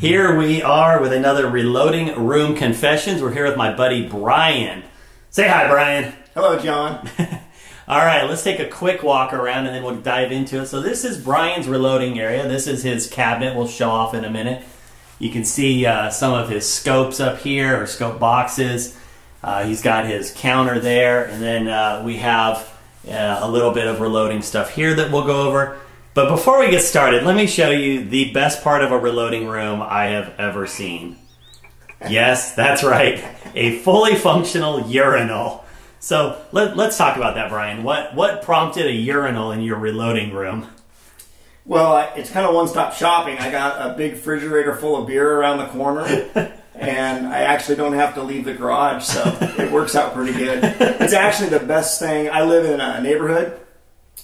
Here we are with another Reloading Room Confessions. We're here with my buddy Brian. Say hi, Brian. Hello, John. All right, let's take a quick walk around and then we'll dive into it. So this is Brian's reloading area. This is his cabinet we'll show off in a minute. You can see some of his scopes up here, or scope boxes. He's got his counter there, and then we have a little bit of reloading stuff here that we'll go over. But before we get started, let me show you the best part of a reloading room I have ever seen. Yes, that's right, a fully functional urinal. So let's talk about that, Brian. What prompted a urinal in your reloading room? Well, it's kind of one-stop shopping. I got a big refrigerator full of beer around the corner, and I actually don't have to leave the garage, so it works out pretty good. It's actually the best thing. I live in a neighborhood,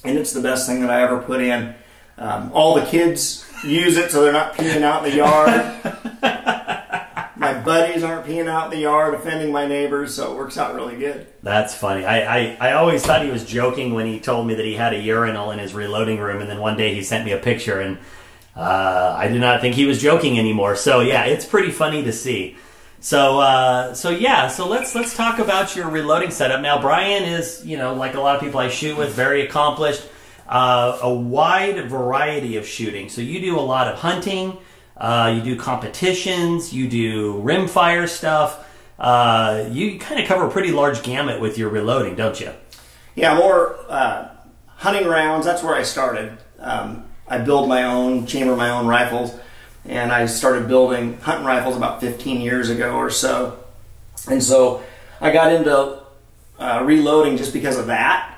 and it's the best thing that I ever put in. All the kids use it so they're not peeing out in the yard. My buddies aren't peeing out in the yard, offending my neighbors, so it works out really good. That's funny. I always thought he was joking when he told me that he had a urinal in his reloading room, and then one day he sent me a picture, and I did not think he was joking anymore. So yeah, it's pretty funny to see. So let's talk about your reloading setup. Now, Brian is, like a lot of people I shoot with, very accomplished, a wide variety of shooting. So you do a lot of hunting. You do competitions, you do rimfire stuff. You kind of cover a pretty large gamut with your reloading, don't you? Yeah, more hunting rounds. That's where I started. I build my own, chamber my own rifles, and I started building hunting rifles about 15 years ago or so. And so I got into reloading just because of that.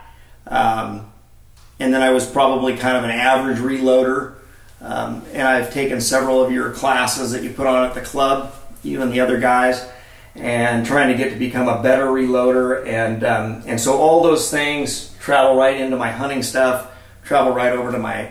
And then I was probably kind of an average reloader. And I've taken several of your classes that you put on at the club, you and the other guys, and trying to get to become a better reloader. And so all those things travel right into my hunting stuff, travel right over to my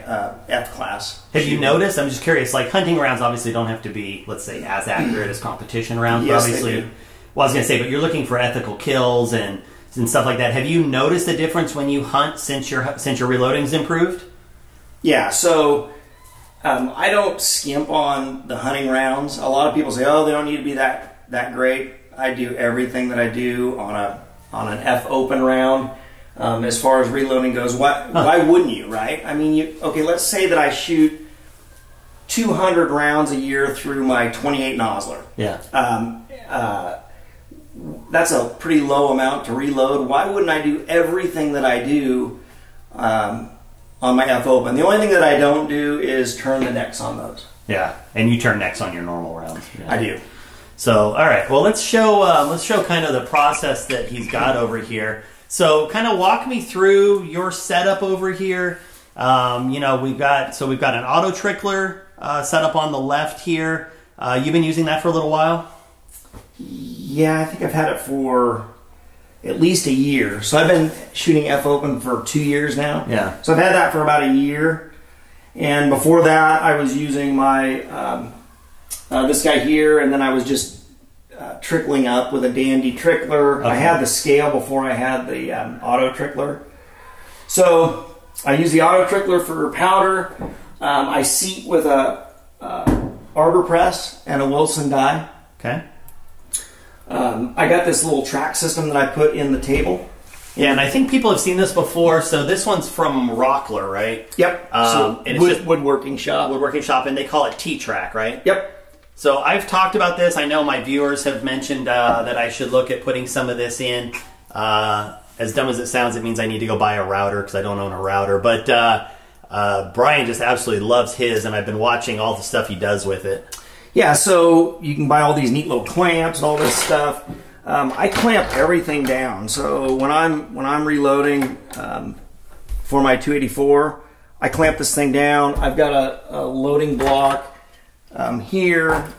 F class. Have you noticed, I'm just curious, like hunting rounds obviously don't have to be, let's say, as accurate as competition rounds. Yes, obviously, they do. Well, I was going to say, but you're looking for ethical kills and stuff like that. Have you noticed a difference when you hunt since your reloading's improved? Yeah, so I don't skimp on the hunting rounds. A lot of people say, oh, they don't need to be that great. I do everything that I do on an F open round. As far as reloading goes, why wouldn't you, right? I mean, okay, let's say that I shoot 200 rounds a year through my 28 nozzler. Yeah. That's a pretty low amount to reload. Why wouldn't I do everything that I do on my F open? The only thing that I don't do is turn the necks on those. Yeah, and you turn necks on your normal rounds. Yeah. I do. So, all right. Well, let's show kind of the process that he's got over here. So, kind of walk me through your setup over here. We've got an auto trickler set up on the left here. You've been using that for a little while. Yeah, I think I've had it for at least a year. So I've been shooting F open for 2 years now. Yeah. So I've had that for about a year. And before that, I was using my this guy here, and then I was just trickling up with a dandy trickler. Okay. I had the scale before I had the auto trickler. So I use the auto trickler for powder. I seat with a arbor press and a Wilson die. Okay. I got this little track system that I put in the table. Yeah, and I think people have seen this before. So this one's from Rockler, right? Yep. And it's just woodworking shop. Woodworking shop, and they call it T-Track, right? Yep. So I've talked about this. I know my viewers have mentioned that I should look at putting some of this in. As dumb as it sounds, it means I need to go buy a router because I don't own a router. But Brian just absolutely loves his, and I've been watching all the stuff he does with it. Yeah, so you can buy all these neat little clamps and all this stuff. I clamp everything down. So when I'm reloading for my 284, I clamp this thing down. I've got a loading block here.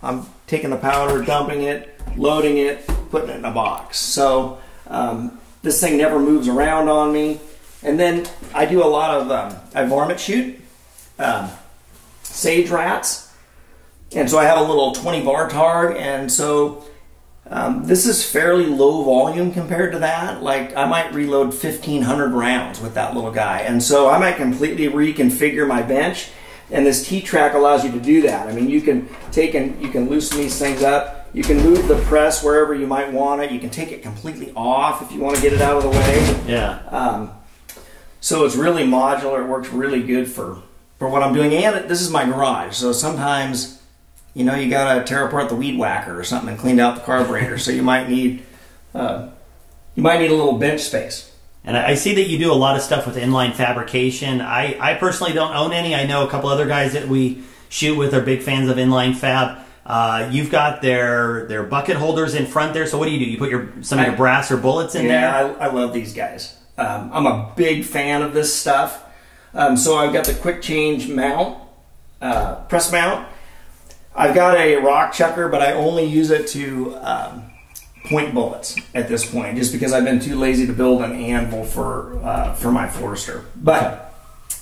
I'm taking the powder, dumping it, loading it, putting it in a box. So this thing never moves around on me. And then I do a lot of I varmint shoot sage rats. And so I have a little 20 bar targ, and so this is fairly low volume compared to that. Like, I might reload 1,500 rounds with that little guy, and so I might completely reconfigure my bench And this T-track allows you to do that. I mean, you can loosen these things up. You can move the press wherever you might want it. You can take it completely off if you want to get it out of the way. Yeah. So it's really modular. It works really good for what I'm doing. And this is my garage. So sometimes, you know, you got to tear apart the weed whacker or something and clean out the carburetor. So you might need a little bench space. And I see that you do a lot of stuff with inline fabrication. I personally don't own any. I know a couple other guys that we shoot with are big fans of inline fab. You've got their bucket holders in front there. So what do? You put some of your brass or bullets in there? Yeah, I love these guys. I'm a big fan of this stuff. So I've got the quick change mount, press mount. I've got a rock chucker, but I only use it to point bullets at this point, just because I've been too lazy to build an anvil for my Forester. But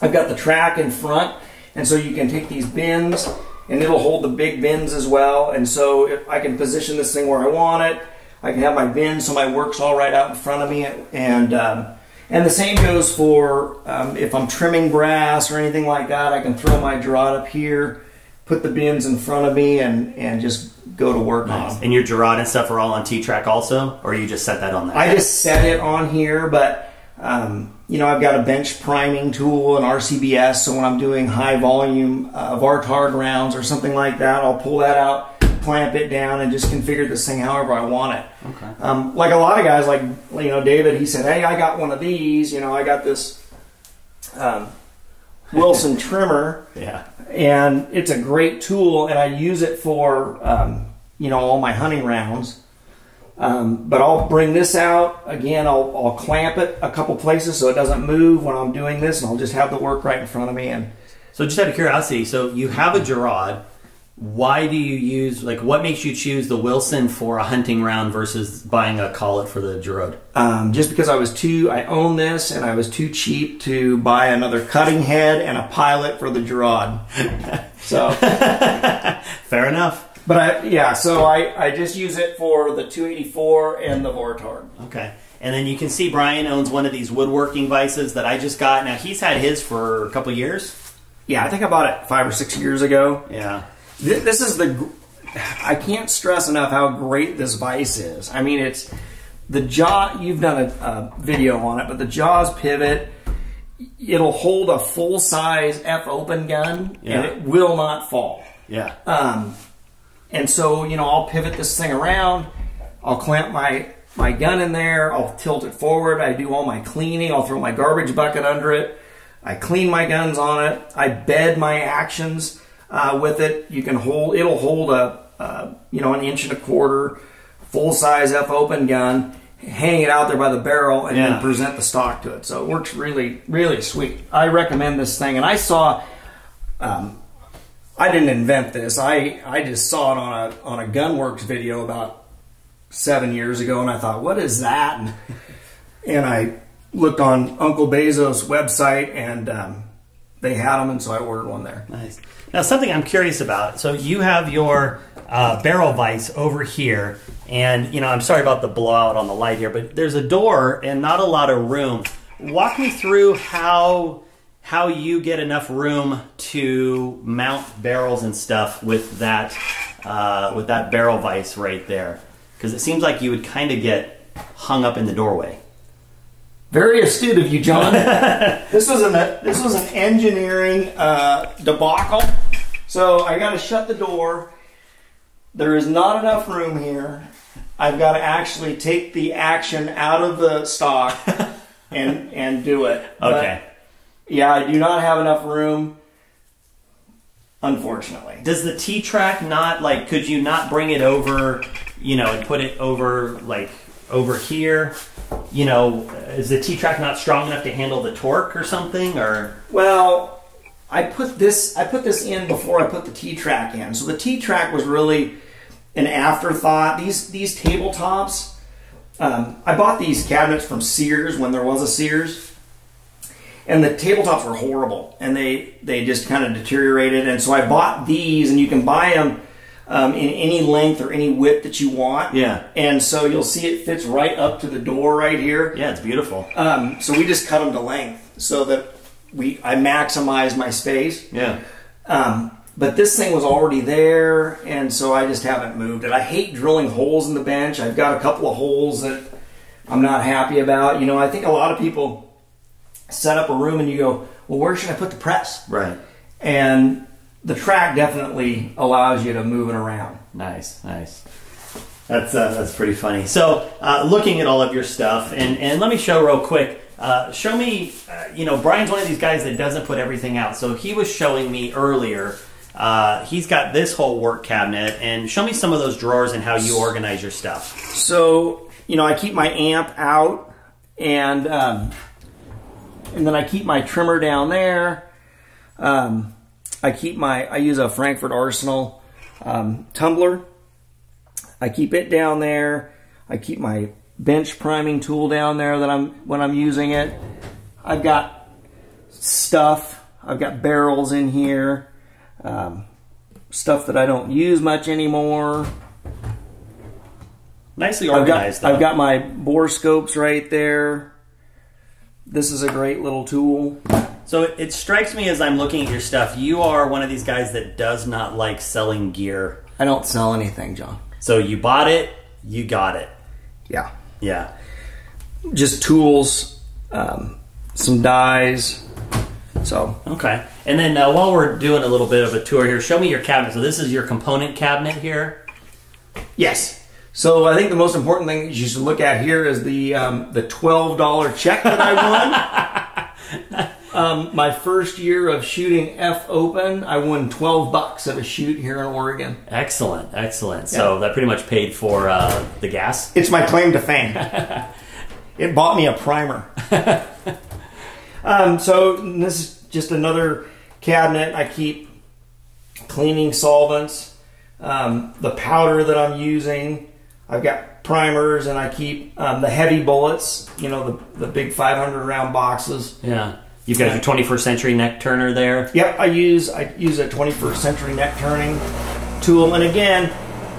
I've got the track in front, and so you can take these bins, and it'll hold the big bins as well. And so if I can position this thing where I want it, I can have my bins so my work's all right out in front of me. And the same goes for if I'm trimming brass or anything like that. I can throw my Gerard up here, put the bins in front of me, and just go to work on them. And your Gerard and stuff are all on T-track also, or you just set that on there? I just set it on here, but you know, I've got a bench priming tool, an RCBS, so when I'm doing high volume Vartard rounds or something like that, I'll pull that out, clamp it down, and just configure this thing however I want it. Okay. Like a lot of guys, like, you know, David, he said, hey, I got one of these, you know, I got this Wilson trimmer. Yeah. And it's a great tool, and I use it for, you know, all my hunting rounds. But I'll bring this out. Again, I'll clamp it a couple places so it doesn't move when I'm doing this, and I'll just have the work right in front of me. And so just out of curiosity, so you have a Gerard. Why do you use, like, what makes you choose the Wilson for a hunting round versus buying a collet for the Gerard? Just because I own this, and I was too cheap to buy another cutting head and a pilot for the Gerard. So fair enough. But I just use it for the 284 and the Vartard. Okay. And then you can see Brian owns one of these woodworking vices that I just got. Now, he's had his for a couple years. Yeah, I think I bought it 5 or 6 years ago. Yeah. This is I can't stress enough how great this vise is. I mean, it's the jaw. You've done a video on it, but the jaws pivot. It'll hold a full-size F-open gun, and it will not fall. Yeah. And so, you know, I'll pivot this thing around. I'll clamp my gun in there. I'll tilt it forward. I do all my cleaning. I'll throw my garbage bucket under it. I clean my guns on it. I bed my actions with it. It'll hold a, you know, 1 1/4 inch full-size F-open gun, hang it out there by the barrel, and then present the stock to it. So it works really, really sweet. I recommend this thing. And I saw, I didn't invent this. I just saw it on a Gunworks video about 7 years ago, and I thought, what is that? And I looked on Uncle Bezos' website, and they had them, and so I ordered one there. Nice. Now, something I'm curious about. So you have your barrel vise over here, and, you know, I'm sorry about the blowout on the light here, but there's a door and not a lot of room. Walk me through how you get enough room to mount barrels and stuff with that barrel vise right there, because it seems like you would kind of get hung up in the doorway. Very astute of you, John. This was an engineering debacle. So I got to shut the door. There is not enough room here. I've got to actually take the action out of the stock and do it. Okay. But, yeah, I do not have enough room, unfortunately. Does the T-track not, like, could you not bring it over, you know, and put it over, like, over here? You know, is the T-track not strong enough to handle the torque or something? Or well, I put this in before I put the T-track in. So the T-track was really an afterthought. These tabletops, I bought these cabinets from Sears when there was a Sears. And the tabletops were horrible, and they just kind of deteriorated. And so I bought these, and you can buy them in any length or any width that you want. Yeah. And so you'll see it fits right up to the door right here. Yeah, it's beautiful. So we just cut them to length so that I maximize my space. Yeah. But this thing was already there, and so I just haven't moved it. I hate drilling holes in the bench. I've got a couple of holes that I'm not happy about. You know, I think a lot of people set up a room and you go, well, where should I put the press? Right. And the track definitely allows you to move it around. Nice, nice. That's pretty funny. So, looking at all of your stuff, and let me show real quick. Show me, you know, Brian's one of these guys that doesn't put everything out. So he was showing me earlier. He's got this whole work cabinet, and show me some of those drawers and how you organize your stuff. So, you know, I keep my amp out, and then I keep my trimmer down there. I use a Frankfurt Arsenal tumbler. I keep it down there. I keep my bench priming tool down there when I'm using it. I've got stuff. I've got barrels in here. Stuff that I don't use much anymore. Nicely organized. I've got my bore scopes right there. This is a great little tool. So it strikes me as I'm looking at your stuff, you are one of these guys that does not like selling gear. I don't sell anything, John. So you bought it, you got it. Yeah. Yeah. Just tools, some dies. So. Okay. And then while we're doing a little bit of a tour here, show me your cabinet. So this is your component cabinet here? Yes. So I think the most important thing you should look at here is the $12 check that I won. My first year of shooting F Open, I won $12 at a shoot here in Oregon. Excellent, excellent. Yeah. So that pretty much paid for the gas? It's my claim to fame. It bought me a primer. So this is just another cabinet. I keep cleaning solvents, the powder that I'm using. I've got primers, and I keep the heavy bullets, you know, the big 500 round boxes. Yeah. You've got your 21st century neck turner there. Yep, I use a 21st century neck turning tool. And again,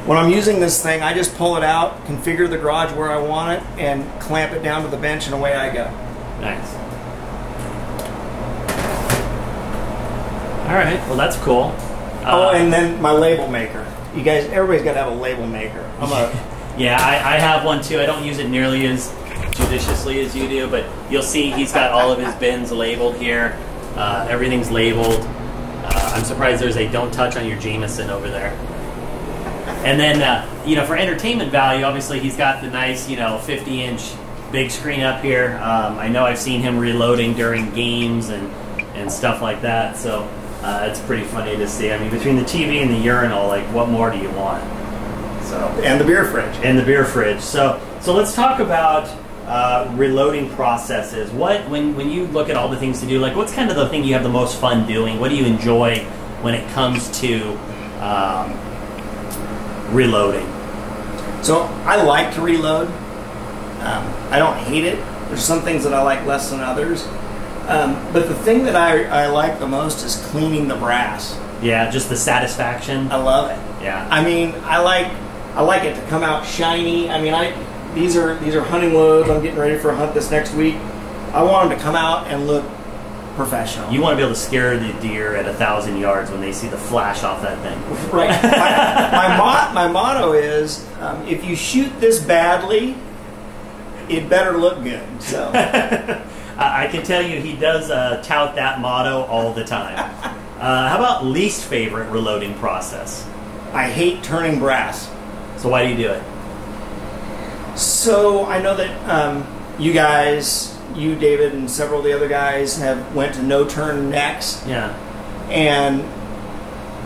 when I'm using this thing, I just pull it out, configure the garage where I want it, and clamp it down to the bench, and away I go. Nice. All right, well that's cool. And then my label maker. You guys, everybody's got to have a label maker. Yeah, I have one too. I don't use it nearly as judiciously as you do, but you'll see he's got all of his bins labeled here. Everything's labeled. I'm surprised there's a don't touch on your Jameson over there. And then, you know, for entertainment value, obviously he's got the nice, you know, 50-inch big screen up here. I know I've seen him reloading during games and stuff like that, so it's pretty funny to see. I mean, between the TV and the urinal, like, what more do you want? So, and the beer fridge. And the beer fridge. So let's talk about reloading processes. When you look at all the things to do, like, what's kind of the thing you have the most fun doing? What do you enjoy when it comes to reloading? So I like to reload. I don't hate it. There's some things that I like less than others. But the thing that I like the most is cleaning the brass. Yeah, just the satisfaction. I love it. Yeah. I mean, I like it to come out shiny. I mean, these are hunting loads. I'm getting ready for a hunt this next week. I want them to come out and look professional. You want to be able to scare the deer at 1,000 yards when they see the flash off that thing. Right. My motto is, if you shoot this badly, it better look good. So I can tell you he does tout that motto all the time. How about least favorite reloading process? I hate turning brass. So why do you do it? So I know that you guys, you, David, and several of the other guys have went to no-turn necks. Yeah. And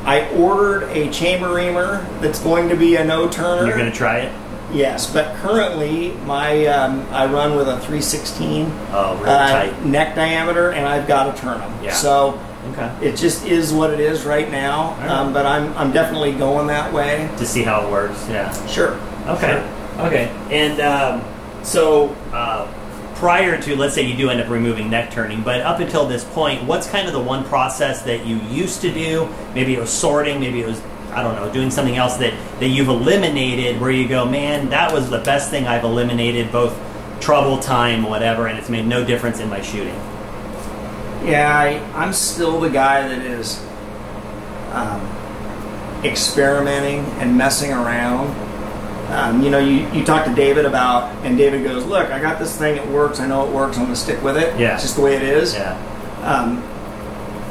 I ordered a chamber reamer that's going to be a no-turner. You're going to try it? Yes, but currently I run with a 3/16 tight neck diameter, and I've got to turn them. Yeah. So okay. It just is what it is right now. Right. But I'm definitely going that way to see how it works. Yeah. Sure. Okay. Sure. Okay. And prior to, let's say you do end up removing neck turning, but up until this point, what's kind of the one process that you used to do? Maybe it was sorting, maybe it was, I don't know, doing something else that you've eliminated where you go, man, that was the best thing I've eliminated, both trouble, time, whatever, and it's made no difference in my shooting. Yeah, I'm still the guy that is experimenting and messing around. You know, you talk to David about, and David goes, look, I got this thing, it works, I know it works, I'm going to stick with it. Yeah. It's just the way it is. Yeah.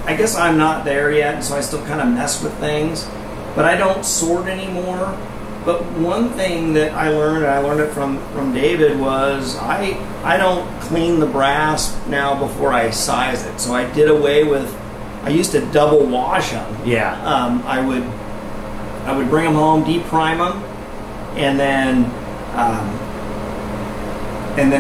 I guess I'm not there yet, and so I still kind of mess with things, but I don't sort anymore. But one thing that I learned, and I learned it from David, was I don't clean the brass now before I size it. So I did away with, I used to double wash them. Yeah. I would bring them home, deep prime them, and then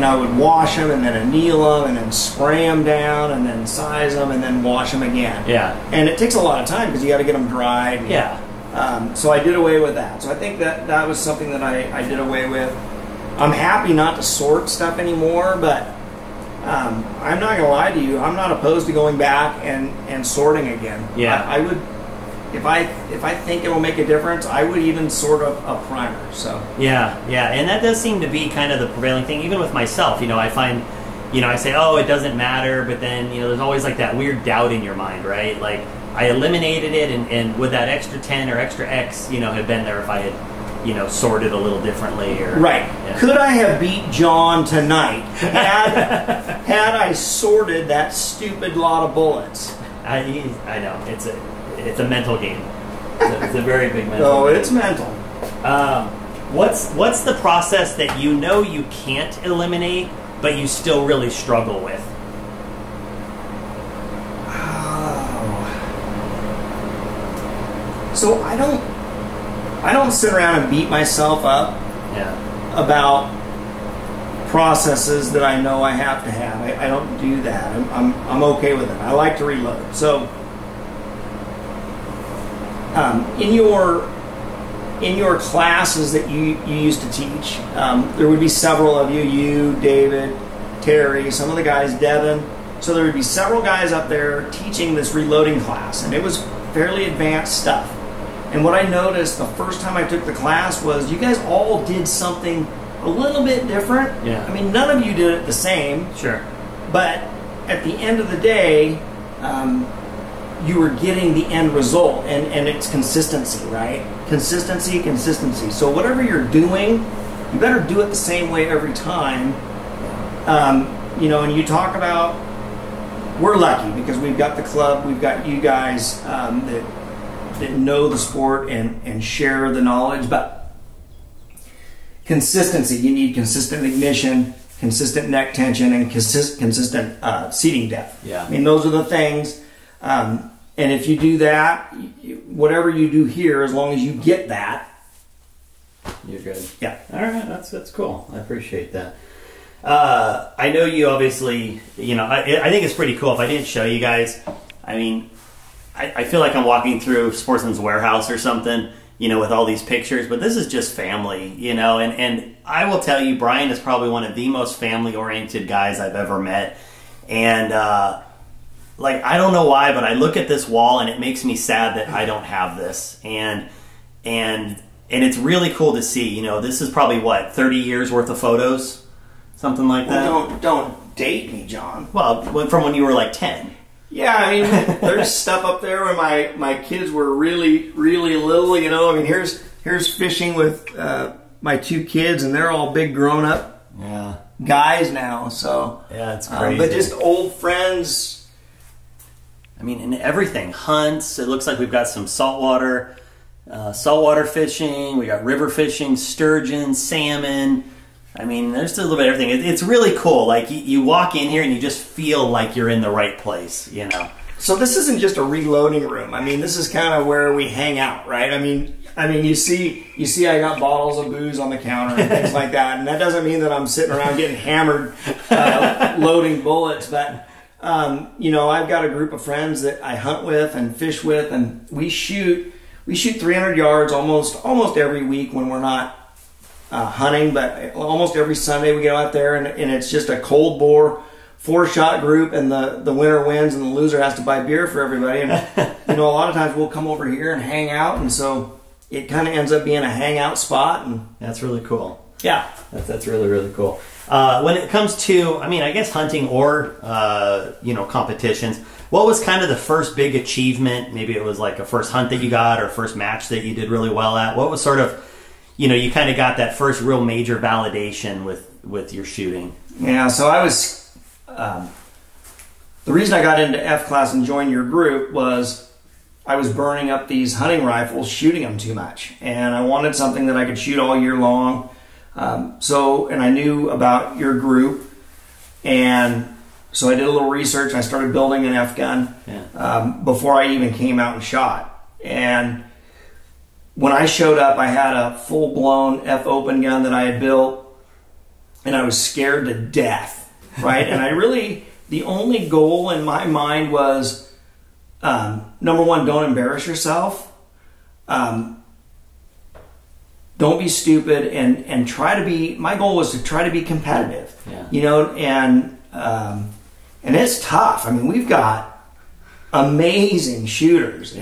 I would wash them, and then anneal them, and then spray them down, and then size them, and then wash them again. Yeah. And it takes a lot of time because you got to get them dried. Yeah. So I did away with that. So I think that was something that I did away with. I'm happy not to sort stuff anymore, but I'm not going to lie to you. I'm not opposed to going back and sorting again. Yeah. I would, if I think it'll make a difference, I would even sort a primer. So yeah, and that does seem to be kind of the prevailing thing, even with myself. You know, I find, you know, I say, oh, it doesn't matter, but then, you know, there's always like that weird doubt in your mind, right? Like, I eliminated it, and would that extra 10 or extra X, you know, have been there if I had, you know, sorted a little differently? Or, right. Yeah. Could I have beat John tonight had I sorted that stupid lot of bullets? I know, it's a mental game. It's a very big mental Oh, game. it's mental. What's the process that you know you can't eliminate, but you still really struggle with? So I don't sit around and beat myself up about processes that I know I have to have. I don't do that. I'm okay with it. I like to reload. So in your classes that you used to teach, there would be several of you, David, Terry, some of the guys, Devin. So there would be several guys up there teaching this reloading class, and it was fairly advanced stuff. And what I noticed the first time I took the class was you guys all did something a little bit different. Yeah. I mean, none of you did it the same. Sure. But at the end of the day, you were getting the end result, and it's consistency, right? Consistency. So whatever you're doing, you better do it the same way every time. You know, and you talk about, we're lucky because we've got the club, we've got you guys that know the sport and share the knowledge, but consistency, you need consistent ignition, consistent neck tension, and consistent seating depth. Yeah. I mean, those are the things. And if you do that, whatever you do here, as long as you get that, you're good. Yeah. All right, that's cool. I appreciate that. I know you obviously, you know, I think it's pretty cool. If I didn't show you guys, I mean, I feel like I'm walking through Sportsman's Warehouse or something, you know, with all these pictures, but this is just family, you know, and I will tell you, Brian is probably one of the most family-oriented guys I've ever met. And, like, I don't know why, but I look at this wall and it makes me sad that I don't have this. And it's really cool to see, you know, this is probably, what, 30 years worth of photos? Something like that? Well, don't date me, John. Well, from when you were like 10. Yeah, I mean, there's stuff up there when my kids were really, really little, you know. I mean, here's fishing with my two kids, and they're all big grown-up guys now. So yeah, it's crazy. But just old friends. I mean, and everything. Hunts. It looks like we've got some saltwater fishing. We got river fishing, sturgeon, salmon. I mean, there's a little bit of everything. It's really cool. Like, you walk in here and you just feel like you're in the right place, you know. So this isn't just a reloading room. I mean, this is kind of where we hang out, right? I mean, you see I got bottles of booze on the counter and things like that. And that doesn't mean that I'm sitting around getting hammered loading bullets. But, you know, I've got a group of friends that I hunt with and fish with, and we shoot 300 yards almost every week when we're not hunting, but almost every Sunday we go out there, and it's just a cold bore 4-shot group, and the winner wins and the loser has to buy beer for everybody. And you know, a lot of times we'll come over here and hang out, and so it kind of ends up being a hangout spot. And that's really cool. Yeah, that's really, really cool. When it comes to, I mean, I guess hunting or you know, competitions, What was kind of the first big achievement? Maybe it was like a first hunt that you got or first match that you did really well at. What was sort of, you kind of got that first real major validation with your shooting? Yeah, so I was, the reason I got into F-Class and joined your group was I was burning up these hunting rifles, shooting them too much. And I wanted something that I could shoot all year long. And I knew about your group. And so I did a little research. And I started building an F-gun before I even came out and shot. And when I showed up, I had a full-blown F-open gun that I had built. And I was scared to death, right? And the only goal in my mind was, number one, don't embarrass yourself. Don't be stupid and try to be, my goal was to try to be competitive, and it's tough. I mean, we've got amazing shooters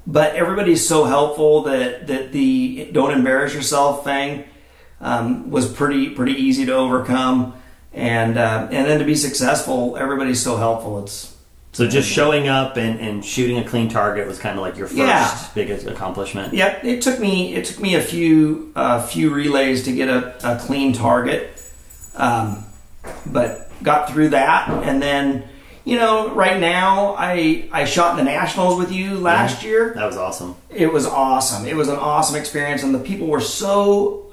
but everybody's so helpful that the don't embarrass yourself thing was pretty easy to overcome, and then to be successful, everybody's so helpful. So just showing up and shooting a clean target was kind of like your first biggest accomplishment. Yep, it took me a few relays to get a clean target, but got through that, and then. Right now, I shot in the Nationals with you last year. That was awesome. It was awesome. It was an awesome experience, and the people were so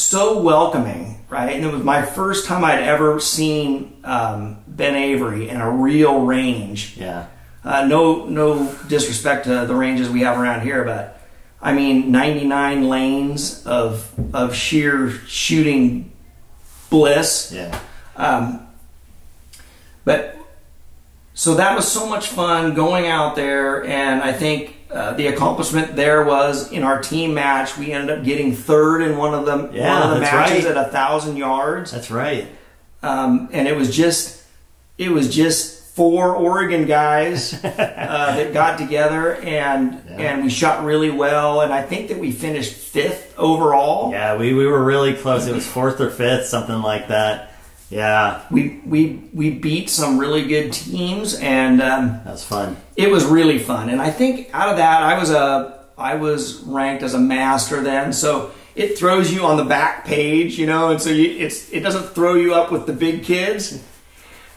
welcoming, right? And it was my first time I'd ever seen Ben Avery in a real range. Yeah. No disrespect to the ranges we have around here, but I mean 99 lanes of sheer shooting bliss. Yeah. But so that was so much fun going out there, and I think the accomplishment there was in our team match. We ended up getting third in one of the matches at 1,000 yards. That's right. And it was just 4 Oregon guys that got together, and we shot really well. And I think that we finished 5th overall. Yeah, we were really close. It was 4th or 5th, something like that. Yeah, we beat some really good teams, and that was fun. It was really fun, and I think out of that, I was ranked as a master then, so it throws you on the back page, and so it doesn't throw you up with the big kids.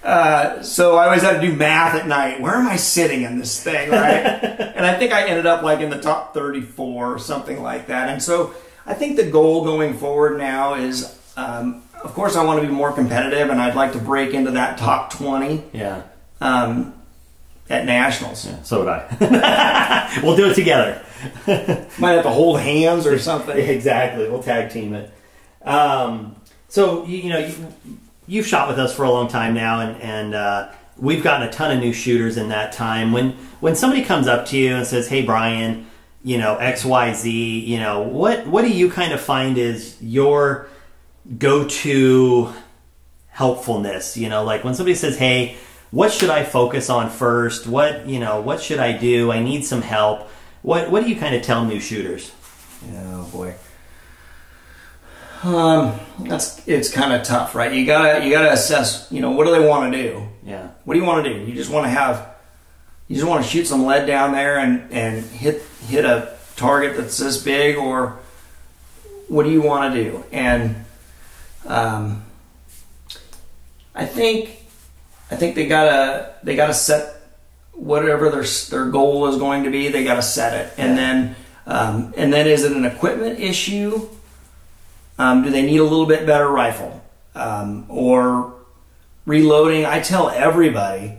So I always had to do math at night. Where am I sitting in this thing, right? And I think I ended up like in the top 34 or something like that. And so I think the goal going forward now is. Of course, I want to be more competitive, and I'd like to break into that top 20. Yeah. At Nationals. Yeah, so would I. We'll do it together. Might have to hold hands or something. Exactly. We'll tag team it. So you've shot with us for a long time now, and we've gotten a ton of new shooters in that time. When somebody comes up to you and says, "Hey, Brian, XYZ, what do you kind of find is your go-to helpfulness? Like when somebody says, "Hey, what should I focus on first? What should I do? I need some help." What do you kind of tell new shooters? Oh boy, it's kind of tough, right? You gotta assess. What do they want to do? Yeah. What do you want to do? You just want to shoot some lead down there and hit a target that's this big, or what do you want to do? And I think they gotta set whatever their goal is going to be. They gotta set it, and then is it an equipment issue? Do they need a little bit better rifle, or reloading? I tell everybody,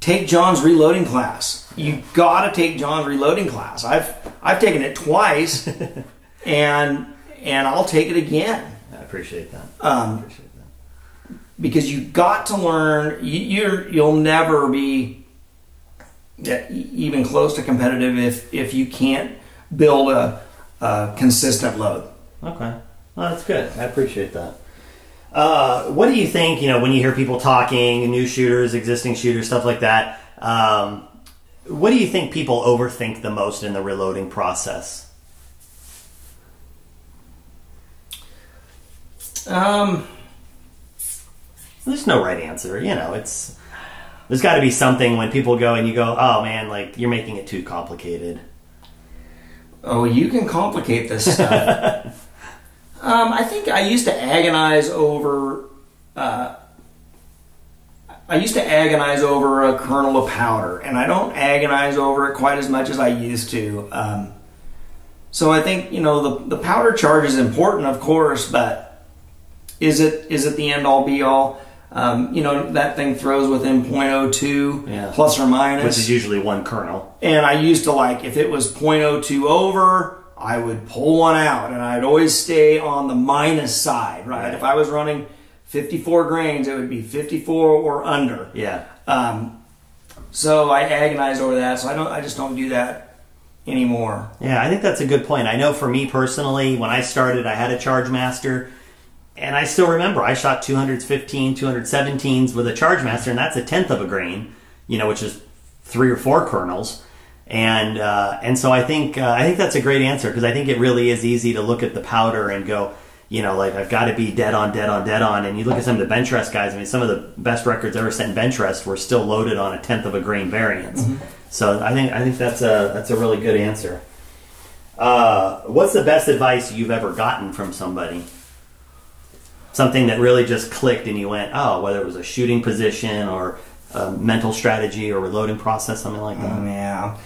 take John's reloading class. You gotta take John's reloading class. I've taken it twice, and I'll take it again. I appreciate that. Because you got to learn. You'll never be even close to competitive if you can't build a consistent load. Okay, well, that's good. I appreciate that. What do you think? When you hear people talking, new shooters, existing shooters, stuff like that. What do you think people overthink the most in the reloading process? There's no right answer. There's got to be something when people go and you go, oh man, like you're making it too complicated. Oh, you can complicate this stuff. I think I used to agonize over. I used to agonize over a kernel of powder, and I don't agonize over it quite as much as I used to. So I think the powder charge is important, of course, but is it the end all be all? That thing throws within 0.02 plus or minus, which is usually one kernel. And I used to if it was 0.02 over, I would pull one out, and I'd always stay on the minus side, right? If I was running 54 grains, it would be 54 or under. Yeah. So I agonize over that. So I just don't do that anymore. Yeah, I think that's a good point. I know for me personally, when I started, I had a Charge Master. And I still remember I shot 215, 217s with a Charge Master, and that's a tenth of a grain, which is 3 or 4 kernels. And so I think that's a great answer, because I think it really is easy to look at the powder and go, I've got to be dead on. And you look at some of the bench rest guys. I mean, some of the best records ever set in bench rest were still loaded on a tenth of a grain variance. Mm-hmm. So I think that's a really good answer. What's the best advice you've ever gotten from somebody? Something that really just clicked and you went, oh, whether it was a shooting position or a mental strategy or reloading process, something like that. Yeah.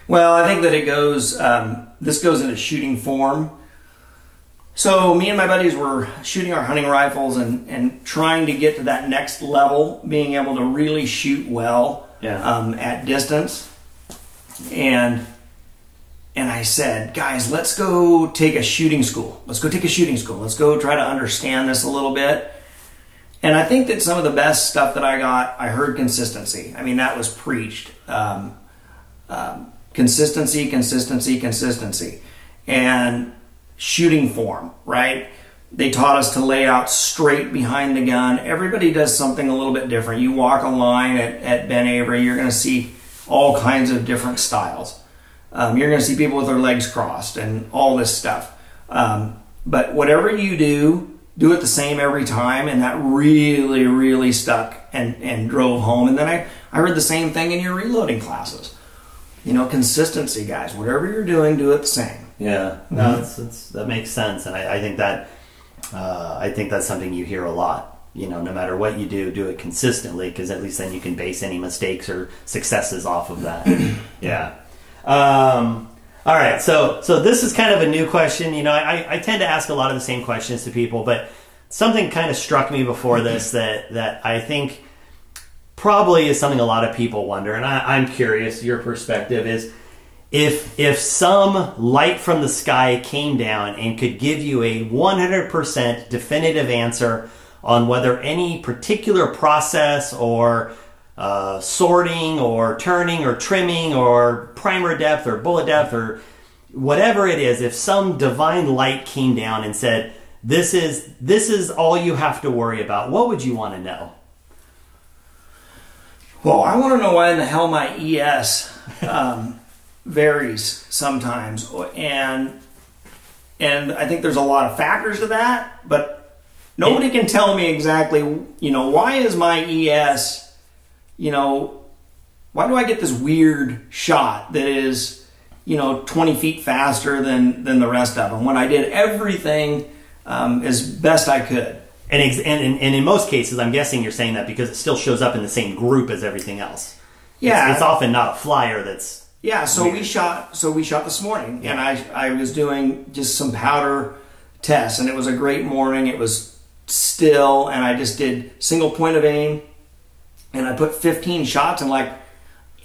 Well, I think that it goes, this goes into shooting form. So me and my buddies were shooting our hunting rifles and trying to get to that next level, being able to really shoot well at distance. And I said, guys, let's go take a shooting school. Let's go try to understand this a little bit. And I think that some of the best stuff that I got, I heard consistency. I mean, that was preached. Consistency. And shooting form, right? They taught us to lay out straight behind the gun. Everybody does something a little bit different. You walk a line at Ben Avery, you're going to see all kinds of different styles. You're going to see people with their legs crossed and all this stuff. But whatever you do it the same every time, and that really, really stuck and drove home. And then I heard the same thing in your reloading classes. Consistency, guys. Whatever you're doing, do it the same. Yeah, no, that makes sense, and I think that's something you hear a lot. No matter what you do it consistently, because at least then you can base any mistakes or successes off of that. Yeah. All right, so this is kind of a new question. I tend to ask a lot of the same questions to people, but something kind of struck me before this that I think probably is something a lot of people wonder, and I'm curious. Your perspective is, if some light from the sky came down and could give you a 100% definitive answer on whether any particular process or sorting or turning or trimming or primer depth or bullet depth or whatever it is, if some divine light came down and said, this is all you have to worry about, what would you want to know? Well, I want to know why in the hell my ES varies sometimes, and I think there's a lot of factors to that, but nobody can tell me exactly, why is my ES, why do I get this weird shot that is, 20 feet faster than the rest of them when I did everything as best I could. And in most cases, I'm guessing you're saying that because it still shows up in the same group as everything else. Yeah, it's often not a flyer that's. Yeah, so we shot this morning, and I was doing just some powder tests, and it was a great morning. It was still, and I just did single point of aim, and I put 15 shots in like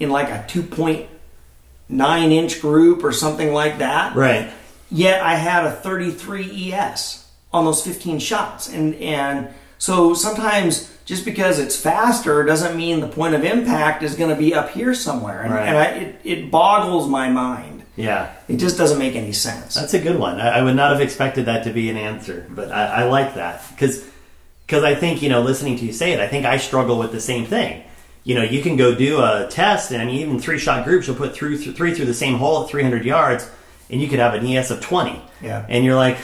a 2.9 inch group or something like that. Right. Yet I had a 33 ES on those 15 shots, and so sometimes just because it's faster doesn't mean the point of impact is going to be up here somewhere, and it boggles my mind. Yeah, it just doesn't make any sense. That's a good one. I would not have expected that to be an answer, but I like that because I think listening to you say it, I think I struggle with the same thing. You can go do a test, and I mean even 3-shot groups, you'll put three through the same hole at 300 yards, and you could have an ES of 20. Yeah, and you're like,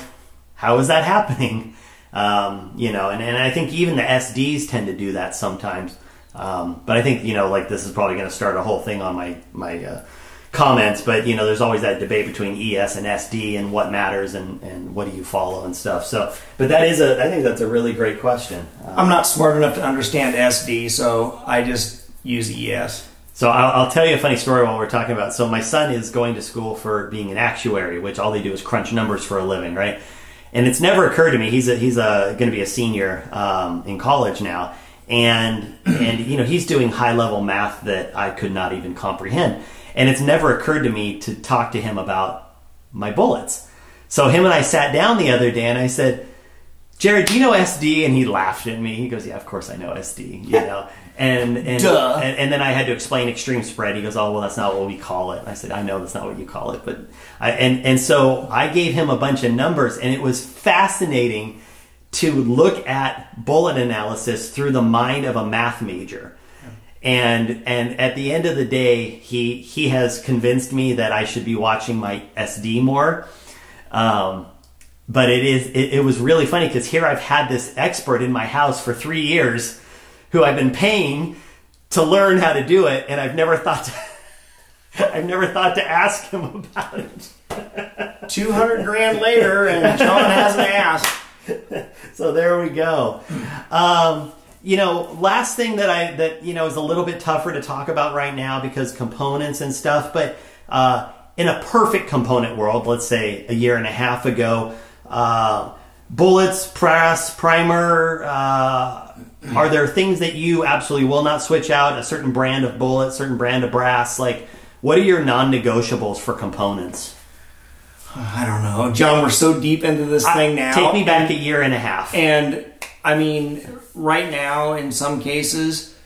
how is that happening? You know, and I think even the SDs tend to do that sometimes. But I think, you know, like this is probably going to start a whole thing on my comments, but you know, there's always that debate between ES and SD and what matters and what do you follow and stuff. So, but that is I think that's a really great question. I'm not smart enough to understand SD, so I just use ES. So I'll tell you a funny story while we're talking about. So my son is going to school for being an actuary, which all they do is crunch numbers for a living, right? And it's never occurred to me. He's going to be a senior in college now, and you know, he's doing high level math that I could not even comprehend. And it's never occurred to me to talk to him about my bullets. So him and I sat down the other day and I said, Jared, do you know SD? And he laughed at me. He goes, yeah, of course I know SD, you know. And then I had to explain extreme spread. He goes, oh, well, that's not what we call it. And I said, I know that's not what you call it. But and so I gave him a bunch of numbers, and it was fascinating to look at bullet analysis through the mind of a math major. And at the end of the day, he has convinced me that I should be watching my SD more. But it was really funny because here I've had this expert in my house for 3 years who I've been paying to learn how to do it, and I've never thought to ask him about it. 200 grand later, and John hasn't asked. So there we go. You know, last thing that you know is a little bit tougher to talk about right now because components and stuff, but in a perfect component world, let's say a year and a half ago, bullets, brass, primer, are there things that you absolutely will not switch out? A certain brand of bullet, certain brand of brass? Like, what are your non-negotiables for components? I don't know. John, we're so deep into this thing now. Take me back a year and a half. And, I mean, right now, in some cases,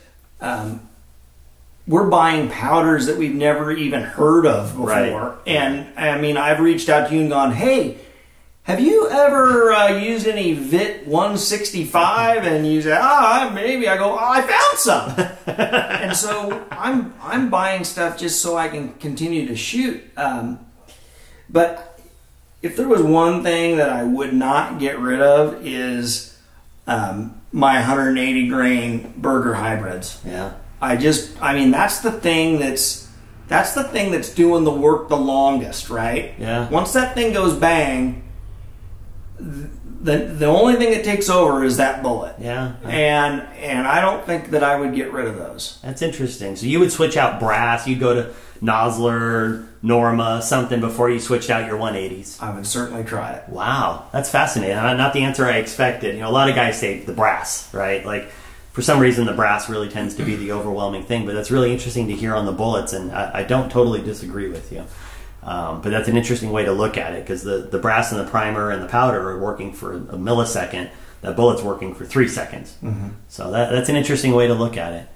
we're buying powders that we've never even heard of before. Right. And, I mean, I've reached out to you and gone, hey, have you ever used any VIT 165? And you say, maybe. I go, I found some. And so I'm buying stuff just so I can continue to shoot. But if there was one thing that I would not get rid of is my 180 grain burger hybrids. Yeah. I mean, that's the thing that's doing the work the longest, right? Yeah. Once that thing goes bang, the only thing that takes over is that bullet. Yeah. And I don't think that I would get rid of those. That's interesting. So you would switch out brass. You'd go to Nosler, Norma, something before you switched out your 180s. I would certainly try it. Wow. That's fascinating. Not the answer I expected. You know, a lot of guys say the brass, right? Like, for some reason, the brass really tends to be the overwhelming thing. But that's really interesting to hear on the bullets, and I don't totally disagree with you. But that's an interesting way to look at it because the brass and the primer and the powder are working for a millisecond. That bullet's working for 3 seconds. Mm-hmm. So that's an interesting way to look at it.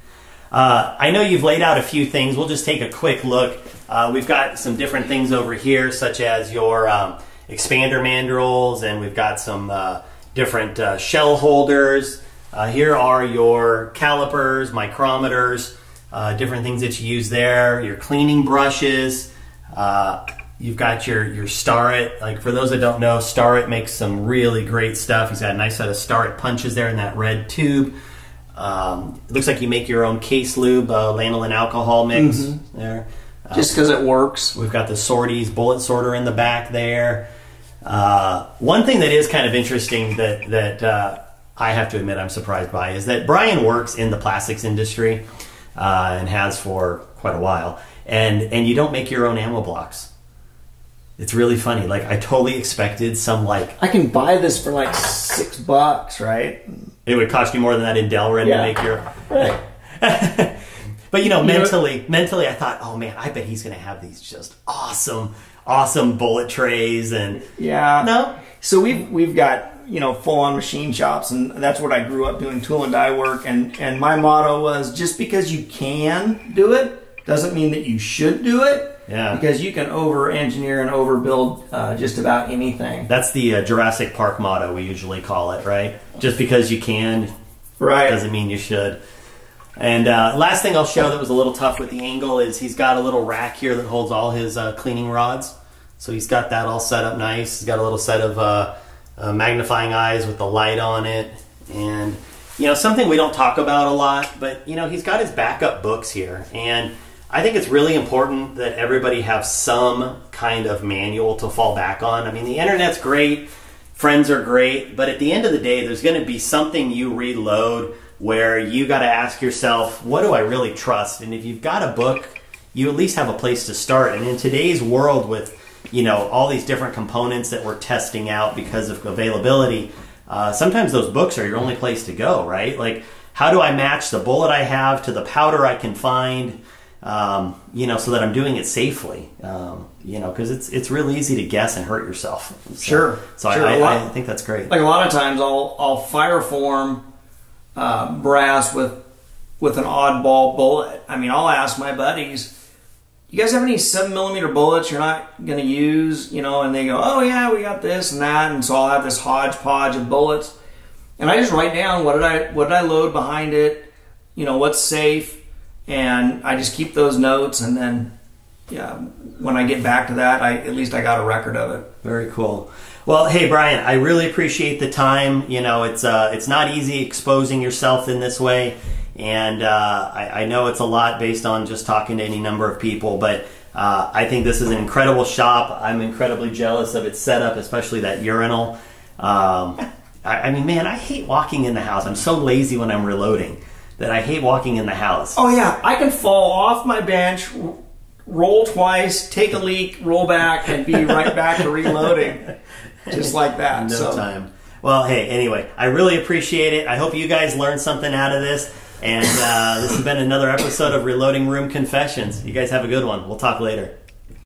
I know you've laid out a few things. We'll just take a quick look. We've got some different things over here, such as your expander mandrels, and we've got some different shell holders. Here are your calipers, micrometers, different things that you use there, your cleaning brushes. You've got your Starrett. Like, for those that don't know, Starrett makes some really great stuff. He's got a nice set of Starrett punches there in that red tube. It looks like you make your own case lube, lanolin alcohol mix there. Just because it works. We've got the sorties bullet sorter in the back there. One thing that is kind of interesting that I have to admit I'm surprised by is that Brian works in the plastics industry and has for quite a while. And you don't make your own ammo blocks. It's really funny. Like, I totally expected some, like... I can buy this for like $6, right? It would cost you more than that in Delrin to make your... Right. But, you know, mentally I thought, oh man, I bet he's going to have these just awesome bullet trays and... Yeah. No? So we've got, you know, full-on machine shops, and that's what I grew up doing, tool and die work. And my motto was, just because you can do it doesn't mean that you should do it. Yeah. Because you can over-engineer and overbuild just about anything. That's the Jurassic Park motto, we usually call it, right? Just because you can doesn't mean you should. And last thing I'll show that was a little tough with the angle is he's got a little rack here that holds all his cleaning rods. So he's got that all set up nice. He's got a little set of magnifying eyes with the light on it. And, you know, something we don't talk about a lot, but, you know, he's got his backup books here. And I think it's really important that everybody have some kind of manual to fall back on. I mean, the internet's great, friends are great, but at the end of the day, there's going to be something you reload where you got to ask yourself, what do I really trust? And if you've got a book, you at least have a place to start. And in today's world with, you know, all these different components that we're testing out because of availability, sometimes those books are your only place to go, right? Like, how do I match the bullet I have to the powder I can find, you know, so that I'm doing it safely, you know, because it's really easy to guess and hurt yourself. So, Sure. I think that's great. Like a lot of times I'll fire form brass with an oddball bullet. I mean, I'll ask my buddies, you guys have any 7mm bullets you're not going to use, you know, and they go, oh yeah, we got this and that, and so I'll have this hodgepodge of bullets, and I just write down what did I load behind it, you know, what's safe, and I just keep those notes, and then yeah, when I get back to that, at least I got a record of it. Very cool. Well, hey Brian, I really appreciate the time. You know, it's not easy exposing yourself in this way. And I know it's a lot based on just talking to any number of people, but I think this is an incredible shop. I'm incredibly jealous of its setup, especially that urinal. I mean, man, I hate walking in the house. I'm so lazy when I'm reloading that I hate walking in the house. Oh yeah, I can fall off my bench, roll twice, take a leak, roll back, and be right back to reloading. Just like that. No time. Well, hey, anyway, I really appreciate it. I hope you guys learned something out of this. And this has been another episode of Reloading Room Confessions. You guys have a good one. We'll talk later.